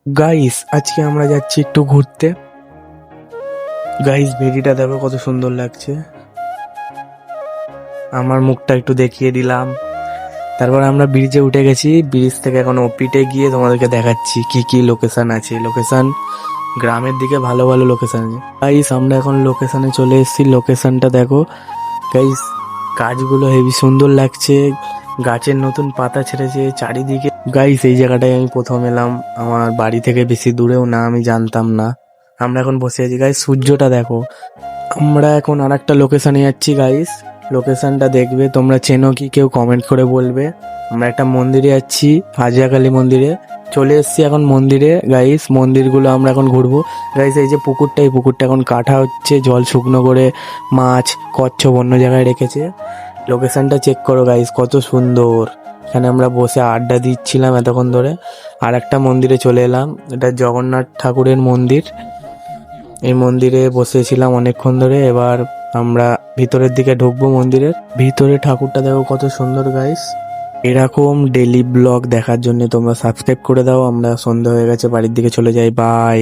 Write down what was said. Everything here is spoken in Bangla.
গাইস আজকে আমরা যাচ্ছি একটু ঘুরতে। গাইস ভেড়িটা দেখো কত সুন্দর লাগছে। আমার মুখটা একটু দেখিয়ে দিলাম। তারপর আমরা ব্রিজে উঠে গেছি, ব্রিজ থেকে এখন ওপিটে গিয়ে তোমাদেরকে দেখাচ্ছি কি কি লোকেশন আছে। লোকেশন গ্রামের দিকে ভালো ভালো লোকেশন আছে। গাইস আমরা এখন লোকেশনে চলে এসেছি, লোকেশনটা দেখো। গাইস গাছগুলো হেবি সুন্দর লাগছে, গাছের নতুন পাতা ছেড়েছে চারিদিকে। গাইস এই জায়গাটায় আমি প্রথম এলাম, আমার বাড়ি থেকে বেশি দূরেও না, আমি জানতাম না। আমরা এখন বসে আছি গাইস, সূর্যটা দেখো। আমরা এখন আর একটা লোকেশনে যাচ্ছি গাইস, লোকেশনটা দেখবে তোমরা চেনো কি কেউ কমেন্ট করে বলবে। আমরা একটা মন্দিরে যাচ্ছি, হাজিয়াকালী মন্দিরে। চলে এসেছি এখন মন্দিরে গাইস, মন্দিরগুলো আমরা এখন ঘুরবো। গাইস এই যে পুকুরটা, এই পুকুরটা এখন কাটা হচ্ছে, জল শুকনো করে মাছ কচ্ছপ অন্য জায়গায় রেখেছে। লোকেশনটা চেক করো গাইস, কত সুন্দর। এখানে আমরা বসে আড্ডা দিচ্ছিলাম এতক্ষণ ধরে। আর একটা মন্দিরে চলে এলাম, এটা জগন্নাথ ঠাকুরের মন্দির। এই মন্দিরে বসেছিলাম অনেকক্ষণ ধরে। এবার আমরা ভিতরের দিকে ঢুকবো মন্দিরের ভিতরে। ঠাকুরটা দেখো কত সুন্দর গাইস। এরকম ডেলি ব্লগ দেখার জন্য তোমরা সাবস্ক্রাইব করে দাও। আমরা সন্ধ্যা হয়ে গেছে, বাড়ির দিকে চলে যাই। বাই।